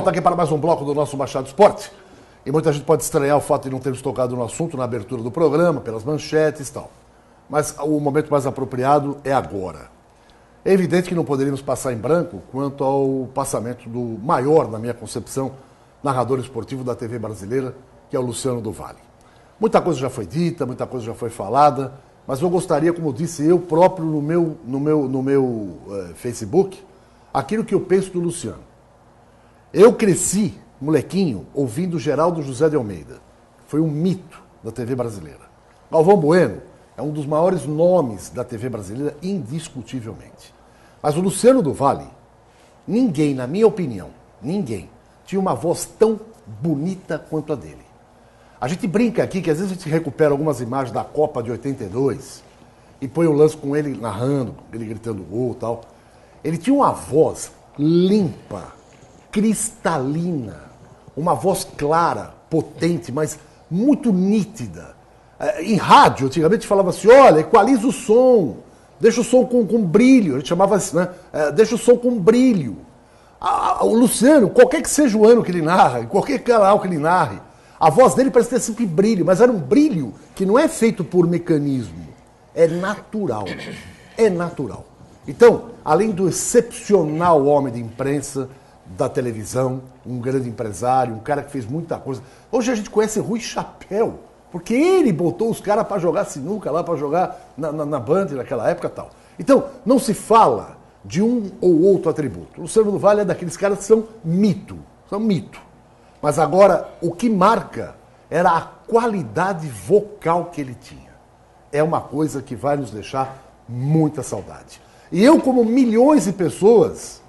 Está aqui para mais um bloco do nosso Machado Esporte. E muita gente pode estranhar o fato de não termos tocado no assunto na abertura do programa, pelas manchetes e tal. Mas o momento mais apropriado é agora. É evidente que não poderíamos passar em branco quanto ao passamento do maior, na minha concepção, narrador esportivo da TV brasileira, que é o Luciano do Vale. Muita coisa já foi dita, muita coisa já foi falada, mas eu gostaria, como disse eu próprio no meu Facebook, aquilo que eu penso do Luciano. Eu cresci, molequinho, ouvindo Geraldo José de Almeida. Foi um mito da TV brasileira. Galvão Bueno é um dos maiores nomes da TV brasileira, indiscutivelmente. Mas o Luciano do Vale, ninguém, na minha opinião, ninguém, tinha uma voz tão bonita quanto a dele. A gente brinca aqui que às vezes a gente recupera algumas imagens da Copa de 82 e põe o lance com ele narrando, ele gritando gol e tal. Ele tinha uma voz limpa, cristalina, uma voz clara, potente, mas muito nítida. Em rádio, antigamente falava assim, olha, equaliza o som, deixa o som com brilho, a gente chamava assim, né? Deixa o som com brilho. O Luciano, qualquer que seja o ano que ele narra, em qualquer canal que ele narre, a voz dele parece ter sempre brilho, mas era um brilho que não é feito por mecanismo, é natural, é natural. Então, além do excepcional homem de imprensa, da televisão, um grande empresário, um cara que fez muita coisa. Hoje a gente conhece Rui Chapéu, porque ele botou os caras para jogar sinuca lá, para jogar na Band naquela época e tal. Então, não se fala de um ou outro atributo. O Luciano do Vale é daqueles caras que são mito. Mas agora, o que marca era a qualidade vocal que ele tinha. É uma coisa que vai nos deixar muita saudade. E eu, como milhões de pessoas,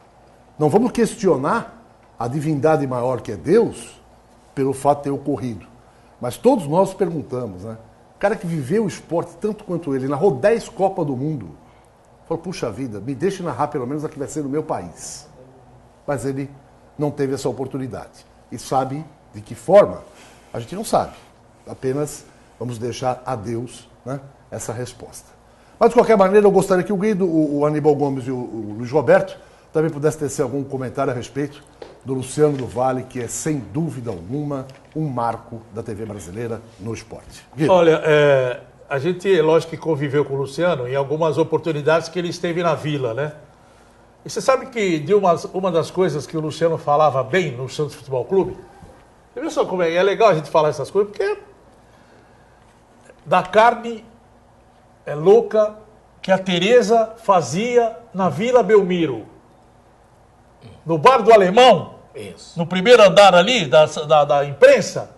não vamos questionar a divindade maior que é Deus pelo fato de ter ocorrido. Mas todos nós perguntamos, né? O cara que viveu o esporte tanto quanto ele, narrou 10 Copas do Mundo, falou, puxa vida, me deixe narrar pelo menos a que vai ser no meu país. Mas ele não teve essa oportunidade. E sabe de que forma? A gente não sabe. Apenas vamos deixar a Deus, né, essa resposta. Mas, de qualquer maneira, eu gostaria que o Guido, o Aníbal Gomes e o Luiz Roberto também pudessem tecer algum comentário a respeito do Luciano do Vale, que é, sem dúvida alguma, um marco da TV brasileira no esporte. Guido. Olha, a gente, lógico que conviveu com o Luciano em algumas oportunidades que ele esteve na Vila, né? E você sabe que de uma das coisas que o Luciano falava bem no Santos Futebol Clube, você viu só como é legal a gente falar essas coisas, porque da carne louca que a Tereza fazia na Vila Belmiro. No bar do Alemão, isso, no primeiro andar ali da imprensa,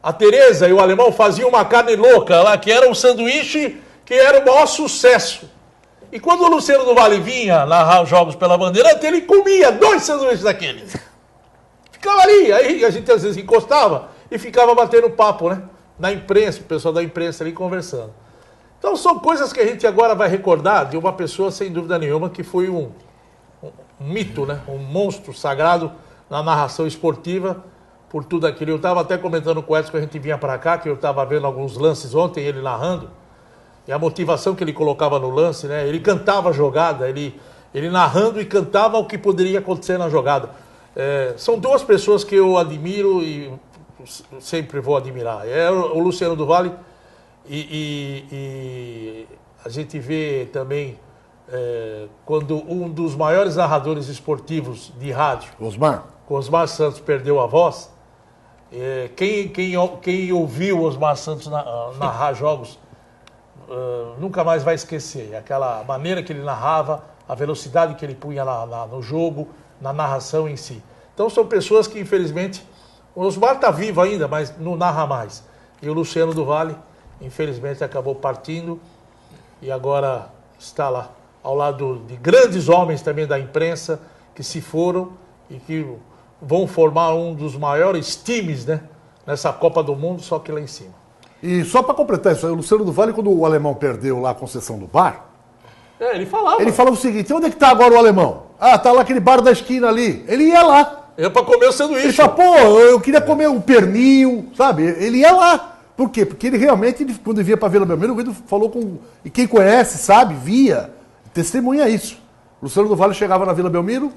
a Tereza e o Alemão faziam uma carne louca lá, que era um sanduíche que era o maior sucesso. E quando o Luciano do Vale vinha narrar os jogos pela Bandeirante, ele comia 2 sanduíches daqueles. Ficava ali, aí a gente às vezes encostava e ficava batendo papo, né? Na imprensa, o pessoal da imprensa ali conversando. Então são coisas que a gente agora vai recordar de uma pessoa, sem dúvida nenhuma, que foi um mito, né? Um monstro sagrado na narração esportiva por tudo aquilo. Eu estava até comentando com o Edson que a gente vinha para cá, que eu estava vendo alguns lances ontem, ele narrando, e a motivação que ele colocava no lance, né? Ele cantava a jogada, ele narrando e cantava o que poderia acontecer na jogada. São 2 pessoas que eu admiro e sempre vou admirar. É o Luciano do Vale e a gente vê também quando um dos maiores narradores esportivos de rádio, Osmar Santos, perdeu a voz. Quem ouviu Osmar Santos narrar jogos nunca mais vai esquecer. Aquela maneira que ele narrava, a velocidade que ele punha no jogo, na narração em si. Então são pessoas que, infelizmente, o Osmar está vivo ainda, mas não narra mais. E o Luciano do Vale, infelizmente, acabou partindo e agora está lá, ao lado de grandes homens também da imprensa, que se foram e que vão formar um dos maiores times, né, nessa Copa do Mundo, só que lá em cima. E só para completar isso aí, o Luciano do Vale, quando o Alemão perdeu lá a concessão do bar, ele falava. Ele falava o seguinte, onde é que tá agora o Alemão? Ah, tá lá aquele bar da esquina ali. Ele ia lá. Ia para comer o sanduíche. Ele fala, pô, eu queria comer um pernil, sabe? Ele ia lá. Por quê? Porque ele realmente, quando ele via para Vila Belmiro, o Guido falou com... E quem conhece, sabe, via, testemunha isso. O Luciano do Vale chegava na Vila Belmiro,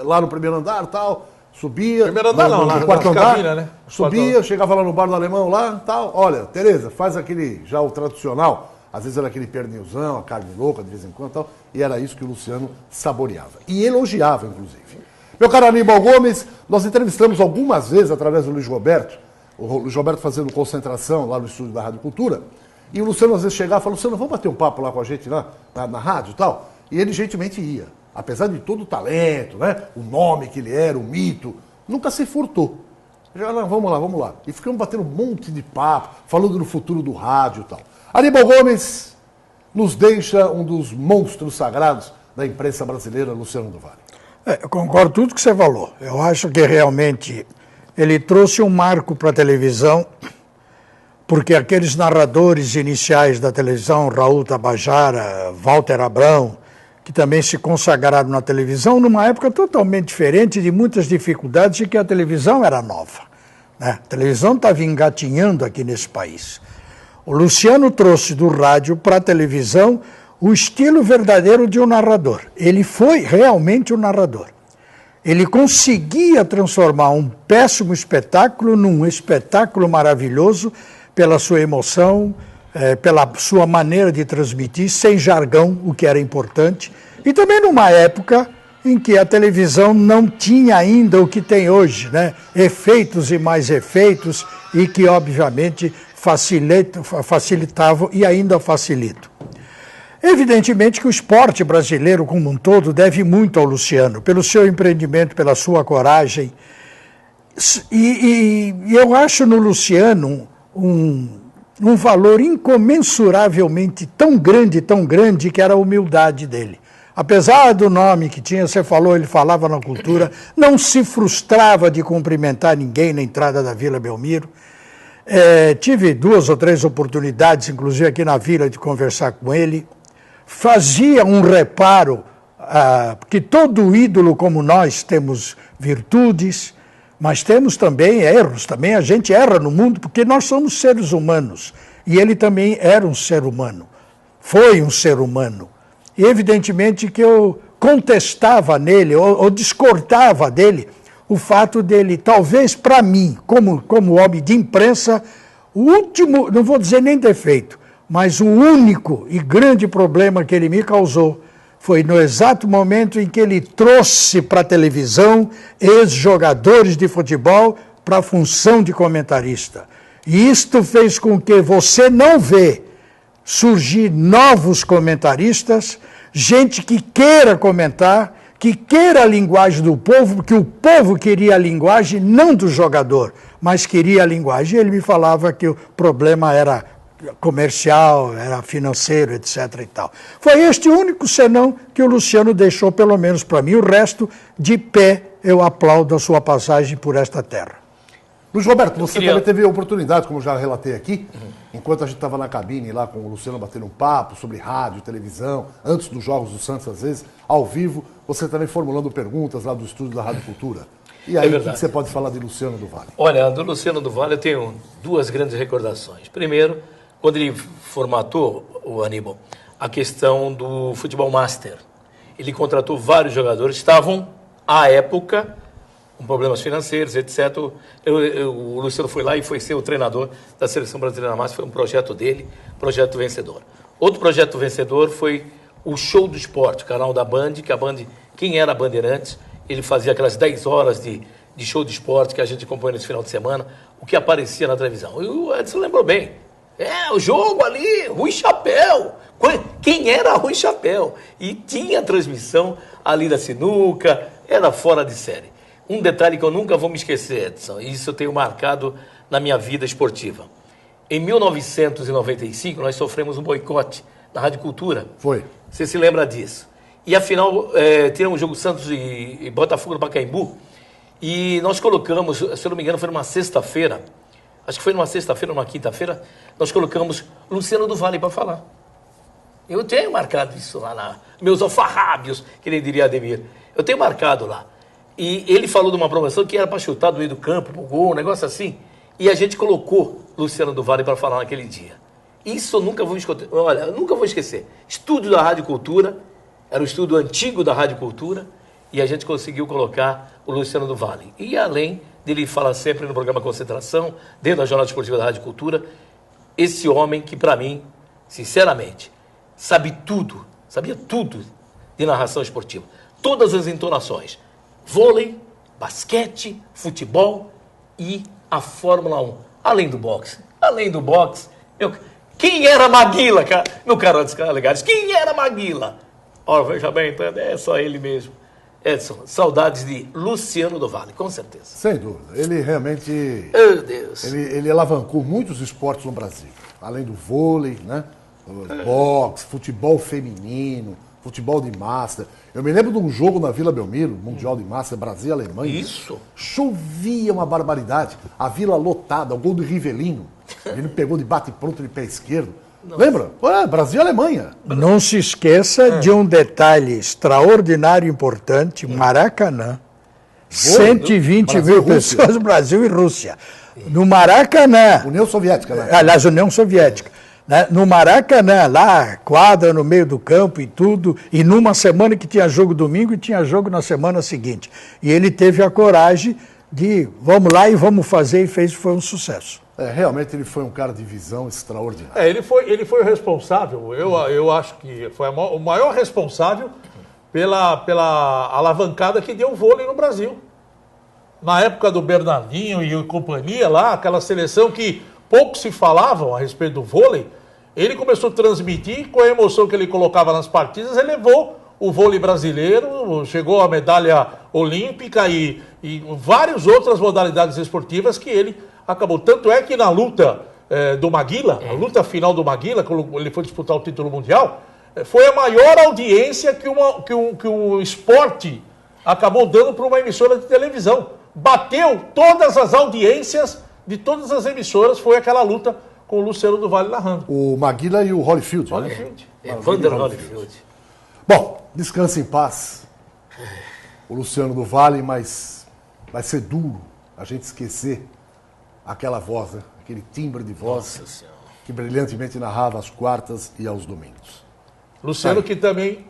lá no primeiro andar e tal, Subia. Primeiro andar não, no na quarto andar. cabine, né? Subia, chegava lá no bar do alemão lá e tal. Olha, Tereza, faz aquele, já o tradicional. Às vezes era aquele pernilzão, a carne louca, de vez em quando e tal. E era isso que o Luciano saboreava. E elogiava, inclusive. Meu caro Aníbal Gomes, nós entrevistamos algumas vezes através do Luiz Roberto. O Luiz Roberto fazendo concentração lá no estúdio da Rádio Cultura. E o Luciano às vezes chegava e falava, Luciano, vamos bater um papo lá com a gente lá na rádio e tal? E ele gentilmente ia. Apesar de todo o talento, né? O nome que ele era, o mito, nunca se furtou. Já, não, vamos lá. E ficamos batendo um monte de papo, falando do futuro do rádio e tal. Aníbal Gomes nos deixa um dos monstros sagrados da imprensa brasileira, Luciano do Vale. Eu concordo com tudo que você falou. Eu acho que realmente ele trouxe um marco para a televisão, porque aqueles narradores iniciais da televisão, Raul Tabajara, Walter Abrão, que também se consagraram na televisão numa época totalmente diferente, de muitas dificuldades, e que a televisão era nova, né? A televisão estava engatinhando aqui nesse país. O Luciano trouxe do rádio para a televisão o estilo verdadeiro de um narrador. Ele foi realmente um narrador. Ele conseguia transformar um péssimo espetáculo num espetáculo maravilhoso pela sua emoção, pela sua maneira de transmitir, sem jargão, o que era importante. E também numa época em que a televisão não tinha ainda o que tem hoje, né? Efeitos e mais efeitos, e que obviamente facilitavam e ainda facilitam. Evidentemente que o esporte brasileiro como um todo deve muito ao Luciano, pelo seu empreendimento, pela sua coragem. E eu acho no Luciano um valor incomensuravelmente tão grande, que era a humildade dele. Apesar do nome que tinha, você falou, ele falava na cultura, não se frustrava de cumprimentar ninguém na entrada da Vila Belmiro. Tive 2 ou 3 oportunidades, inclusive aqui na Vila, de conversar com ele. Fazia um reparo, que todo ídolo como nós temos virtudes, mas temos também erros, também a gente erra no mundo, porque nós somos seres humanos, e ele também era um ser humano, foi um ser humano. E evidentemente que eu contestava nele, ou discordava dele, o fato dele, talvez para mim, como homem de imprensa, o último, não vou dizer nem defeito, mas o único e grande problema que ele me causou foi no exato momento em que ele trouxe para a televisão ex-jogadores de futebol para a função de comentarista. E isto fez com que você não vê surgir novos comentaristas, gente que queira comentar, que queira a linguagem do povo, porque o povo queria a linguagem não do jogador, mas queria a linguagem. Ele me falava que o problema era comercial, era financeiro, etc. e tal. Foi este único senão que o Luciano deixou, pelo menos para mim. O resto, de pé, eu aplaudo a sua passagem por esta terra. Luiz Roberto, você também teve a oportunidade, como já relatei aqui, enquanto a gente estava na cabine lá com o Luciano batendo um papo sobre rádio, televisão, antes dos Jogos do Santos, às vezes, ao vivo, você também formulando perguntas lá do estúdio da Rádio Cultura. E aí, o que você pode falar de Luciano do Vale? Olha, do Luciano do Vale eu tenho 2 grandes recordações. Primeiro, quando ele formatou, o Aníbal, a questão do futebol master. Ele contratou vários jogadores, estavam, à época, com problemas financeiros, etc. O Luciano foi lá e foi ser o treinador da Seleção Brasileira Master, foi um projeto dele, projeto vencedor. Outro projeto vencedor foi o Show do Esporte, o canal da Band, que a Band, quem era a Bandeirantes, ele fazia aquelas 10 horas de show de esporte que a gente acompanhou nesse final de semana, o que aparecia na televisão. E o Edson lembrou bem. O jogo ali, Rui Chapéu. Quem era Rui Chapéu? E tinha transmissão ali da sinuca, era fora de série. Um detalhe que eu nunca vou me esquecer, Edson, e isso eu tenho marcado na minha vida esportiva. Em 1995, nós sofremos um boicote na Rádio Cultura. Foi. Você se lembra disso? E afinal, tinha um jogo Santos e Botafogo no Pacaembu, e nós colocamos, se eu não me engano, foi numa sexta-feira, acho que foi numa sexta-feira ou numa quinta-feira, nós colocamos Luciano do Vale para falar. Eu tenho marcado isso lá meus alfarrábios, que nem diria Ademir. Eu tenho marcado lá. E ele falou de uma promoção que era para chutar do meio do campo, pro gol, um negócio assim. E a gente colocou Luciano do Vale para falar naquele dia. Isso eu nunca vou esquecer. Olha, eu nunca vou esquecer. Estúdio da Rádio Cultura, era o estúdio antigo da Rádio Cultura, e a gente conseguiu colocar o Luciano do Vale. E além dele falar sempre no programa Concentração, dentro da Jornada Esportiva da Rádio Cultura, esse homem que, para mim, sinceramente, sabia tudo de narração esportiva. Todas as entonações. Vôlei, basquete, futebol e a Fórmula 1. Além do boxe. Quem era Maguila, cara? Meu caro Descarregados, quem era Maguila? Ora, veja bem, então, é só ele mesmo. Edson, saudades de Luciano do Vale, com certeza. Sem dúvida. Ele realmente... Meu Deus. Ele alavancou muitos esportes no Brasil. Além do vôlei, né? Boxe, futebol feminino, futebol de massa. Eu me lembro de um jogo na Vila Belmiro, Mundial de Massa, Brasil e Alemanha. Isso. Chovia uma barbaridade. A vila lotada, o gol do Rivelino. Ele pegou de bate-pronto de pé esquerdo. Nossa. Lembra? Brasil e Alemanha. Não se esqueça de um detalhe extraordinário e importante, Maracanã. 120 mil pessoas, Brasil e Rússia. No Maracanã. União Soviética, né? Aliás, União Soviética. Né? No Maracanã, lá, quadra no meio do campo e tudo, e numa semana que tinha jogo domingo e tinha jogo na semana seguinte. E ele teve a coragem de, vamos lá e vamos fazer, e fez, foi um sucesso. Realmente ele foi um cara de visão extraordinária. Ele foi o responsável, eu acho que foi o maior responsável pela alavancada que deu o vôlei no Brasil. Na época do Bernardinho e companhia lá, aquela seleção que pouco se falavam a respeito do vôlei, ele começou a transmitir, com a emoção que ele colocava nas partidas, ele levou o vôlei brasileiro, chegou à medalha olímpica e várias outras modalidades esportivas que ele acabou. Tanto é que na luta do Maguila, a luta final do Maguila, quando ele foi disputar o título mundial, foi a maior audiência que o esporte acabou dando para uma emissora de televisão. Bateu todas as audiências de todas as emissoras, foi aquela luta com o Luciano do Vale narrando. O Maguila e o Holyfield. Evander Holyfield. Bom, descanse em paz. O Luciano do Vale, mas vai ser duro a gente esquecer aquela voz, né? Aquele timbre de voz que brilhantemente narrava às quartas e aos domingos. Luciano que também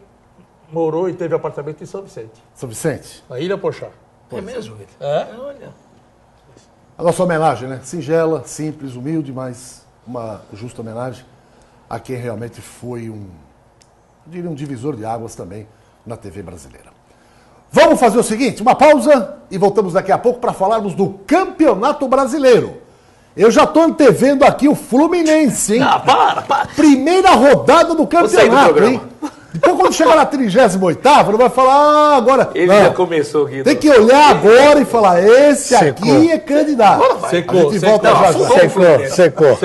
morou e teve apartamento em São Vicente. São Vicente? Na Ilha Pochá. É mesmo, Vitor? Olha. A nossa homenagem, né? Singela, simples, humilde, mas uma justa homenagem a quem realmente foi um divisor de águas também na TV brasileira. Vamos fazer o seguinte, uma pausa e voltamos daqui a pouco para falarmos do Campeonato Brasileiro. Eu já estou antevendo aqui o Fluminense, hein? Para! Primeira rodada do campeonato, hein? Então, quando chegar na 38ª, não vai falar, agora... Ele não, já começou, Guido. tem que olhar agora e falar, esse aqui é candidato. Secou, a gente volta já. Secou.